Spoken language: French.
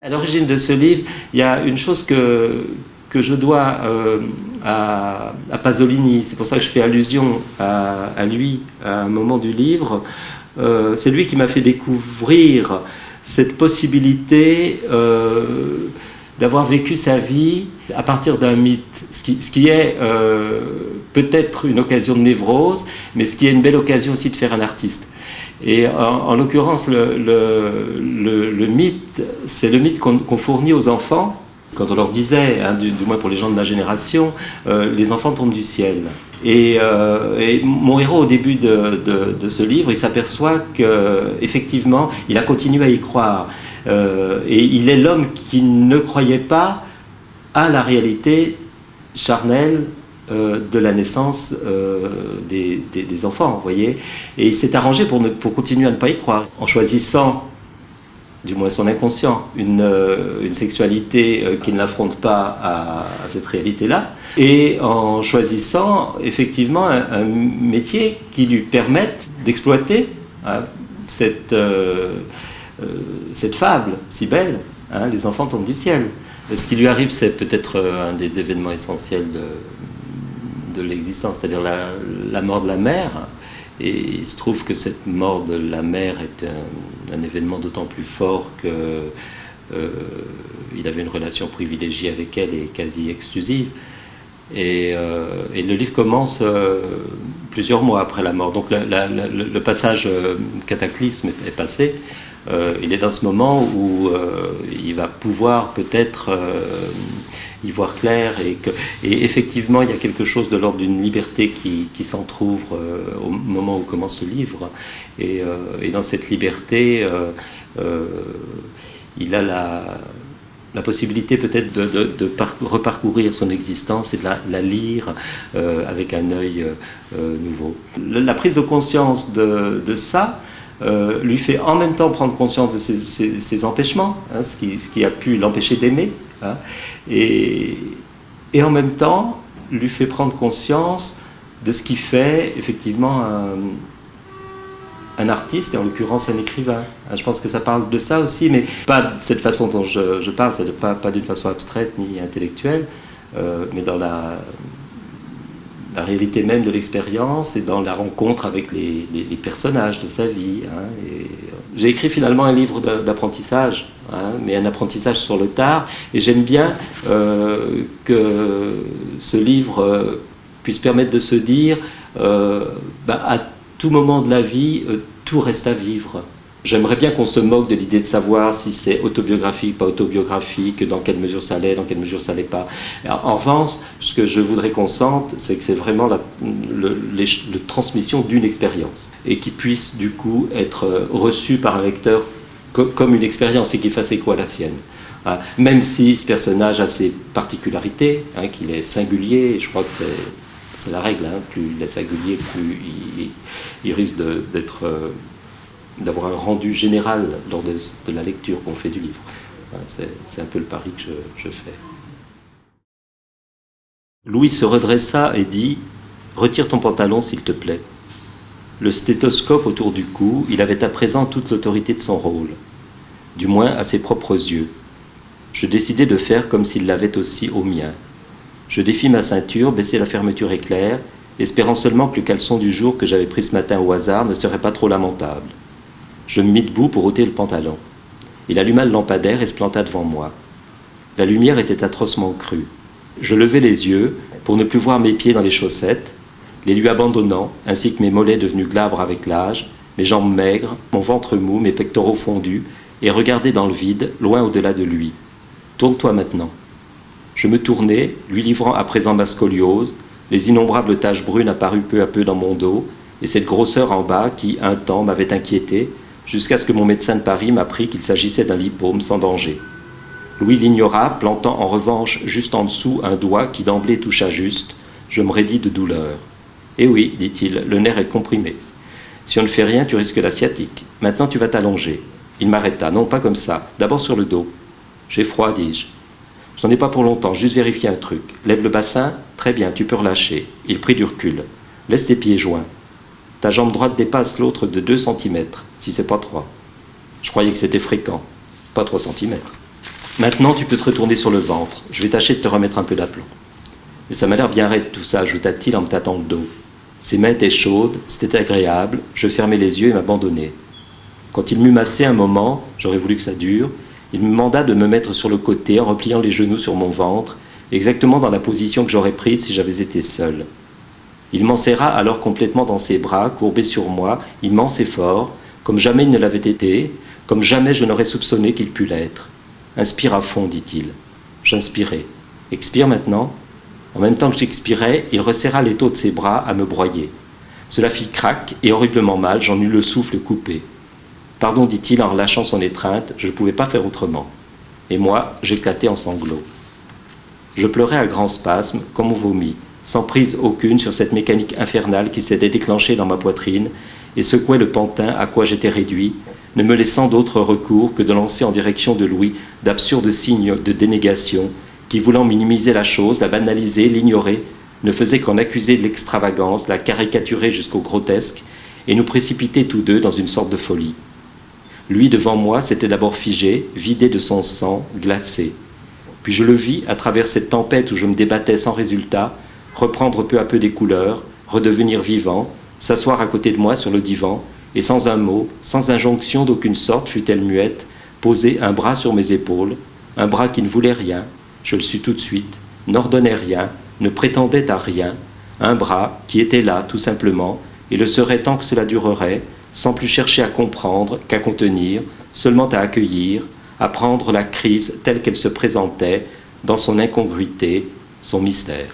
À l'origine de ce livre, il y a une chose que je dois à Pasolini. C'est pour ça que je fais allusion à lui à un moment du livre. C'est lui qui m'a fait découvrir cette possibilité d'avoir vécu sa vie à partir d'un mythe, ce qui est peut-être une occasion de névrose, mais ce qui est une belle occasion aussi de faire un artiste. Et en l'occurrence, le mythe, c'est le mythe qu'on fournit aux enfants. Quand on leur disait, hein, du moins pour les gens de ma génération, les enfants tombent du ciel. Et mon héros, au début de ce livre, il s'aperçoit qu'effectivement, il a continué à y croire. Et il est l'homme qui ne croyait pas à la réalité charnelle de la naissance des enfants, vous voyez. Et il s'est arrangé pour continuer à ne pas y croire, en choisissant, du moins son inconscient, une sexualité qui ne l'affronte pas à cette réalité-là, et en choisissant effectivement un métier qui lui permette d'exploiter cette fable si belle, hein, les enfants tombent du ciel. Ce qui lui arrive, c'est peut-être un des événements essentiels de l'existence, c'est-à-dire la mort de la mère. Et il se trouve que cette mort de la mère est un événement d'autant plus fort qu'il avait une relation privilégiée avec elle et quasi exclusive. Et le livre commence plusieurs mois après la mort. Donc le passage cataclysme est passé. Il est dans ce moment où il va pouvoir peut-être y voir clair, et effectivement il y a quelque chose de l'ordre d'une liberté qui s'entrouvre au moment où commence le livre, et dans cette liberté il a la possibilité peut-être de reparcourir son existence et de la lire avec un œil nouveau. La prise de conscience de ça lui fait en même temps prendre conscience de ses empêchements, hein, ce qui a pu l'empêcher d'aimer, hein, et en même temps lui fait prendre conscience de ce qui fait effectivement un artiste, et en l'occurrence un écrivain. Je pense que ça parle de ça aussi, mais pas de cette façon dont je parle, c'est pas d'une façon abstraite ni intellectuelle, mais dans la réalité même de l'expérience et dans la rencontre avec les personnages de sa vie. Hein. J'ai écrit finalement un livre d'apprentissage, hein, mais un apprentissage sur le tard, et j'aime bien que ce livre puisse permettre de se dire à tout moment de la vie, tout reste à vivre. J'aimerais bien qu'on se moque de l'idée de savoir si c'est autobiographique, pas autobiographique, dans quelle mesure ça l'est, dans quelle mesure ça l'est pas. En revanche, ce que je voudrais qu'on sente, c'est que c'est vraiment la transmission d'une expérience, et qui puisse du coup être reçue par un lecteur comme une expérience, et qu'il fasse écho à la sienne. Même si ce personnage a ses particularités, hein, qu'il est singulier, et je crois que c'est la règle, hein, plus il est singulier, plus il risque d'avoir un rendu général lors de la lecture qu'on fait du livre. C'est un peu le pari que je fais. Louis se redressa et dit « Retire ton pantalon, s'il te plaît ». Le stéthoscope autour du cou, il avait à présent toute l'autorité de son rôle, du moins à ses propres yeux. Je décidai de faire comme s'il l'avait aussi au mien. Je défis ma ceinture, baissai la fermeture éclair, espérant seulement que le caleçon du jour que j'avais pris ce matin au hasard ne serait pas trop lamentable. Je me mis debout pour ôter le pantalon. Il alluma le lampadaire et se planta devant moi. La lumière était atrocement crue. Je levai les yeux pour ne plus voir mes pieds dans les chaussettes, les lui abandonnant, ainsi que mes mollets devenus glabres avec l'âge, mes jambes maigres, mon ventre mou, mes pectoraux fondus, et regardai dans le vide, loin au-delà de lui. « Tourne-toi maintenant. » Je me tournai, lui livrant à présent ma scoliose, les innombrables taches brunes apparues peu à peu dans mon dos, et cette grosseur en bas qui, un temps, m'avait inquiété, jusqu'à ce que mon médecin de Paris m'apprit qu'il s'agissait d'un lipome sans danger. Louis l'ignora, plantant en revanche juste en dessous un doigt qui d'emblée toucha juste. Je me raidis de douleur. « Eh oui, dit-il, le nerf est comprimé. Si on ne fait rien, tu risques la sciatique. Maintenant, tu vas t'allonger. » Il m'arrêta. « Non, pas comme ça. D'abord sur le dos. »« J'ai froid, dis-je. »« Je n'en ai pas pour longtemps, juste vérifier un truc. Lève le bassin. Très bien, tu peux relâcher. » Il prit du recul. « Laisse tes pieds joints. Ta jambe droite dépasse l'autre de 2 cm, si c'est pas 3. » Je croyais que c'était fréquent. Pas 3 cm. Maintenant, tu peux te retourner sur le ventre. Je vais tâcher de te remettre un peu d'aplomb. Mais ça m'a l'air bien raide tout ça, ajouta-t-il en me tâtant le dos. Ses mains étaient chaudes, c'était agréable, je fermai les yeux et m'abandonnai. Quand il m'eut massé un moment, j'aurais voulu que ça dure, il me manda de me mettre sur le côté en repliant les genoux sur mon ventre, exactement dans la position que j'aurais prise si j'avais été seul. Il m'enserra alors complètement dans ses bras, courbé sur moi, immense et fort, comme jamais il ne l'avait été, comme jamais je n'aurais soupçonné qu'il pût l'être. Inspire à fond, dit-il. J'inspirai. Expire maintenant. En même temps que j'expirais, il resserra l'étau de ses bras à me broyer. Cela fit craque et horriblement mal, j'en eus le souffle coupé. Pardon, dit-il en relâchant son étreinte, je ne pouvais pas faire autrement. Et moi, j'éclatai en sanglots. Je pleurais à grands spasmes, comme au vomi, sans prise aucune sur cette mécanique infernale qui s'était déclenchée dans ma poitrine et secouait le pantin à quoi j'étais réduit, ne me laissant d'autre recours que de lancer en direction de Louis d'absurdes signes de dénégation qui, voulant minimiser la chose, la banaliser, l'ignorer, ne faisait qu'en accuser de l'extravagance, la caricaturer jusqu'au grotesque et nous précipiter tous deux dans une sorte de folie. Lui, devant moi, s'était d'abord figé, vidé de son sang, glacé. Puis je le vis, à travers cette tempête où je me débattais sans résultat, reprendre peu à peu des couleurs, redevenir vivant, s'asseoir à côté de moi sur le divan, et sans un mot, sans injonction d'aucune sorte, fût-elle muette, poser un bras sur mes épaules, un bras qui ne voulait rien, je le sus tout de suite, n'ordonnait rien, ne prétendait à rien, un bras qui était là, tout simplement, et le serait tant que cela durerait, sans plus chercher à comprendre qu'à contenir, seulement à accueillir, à prendre la crise telle qu'elle se présentait, dans son incongruité, son mystère.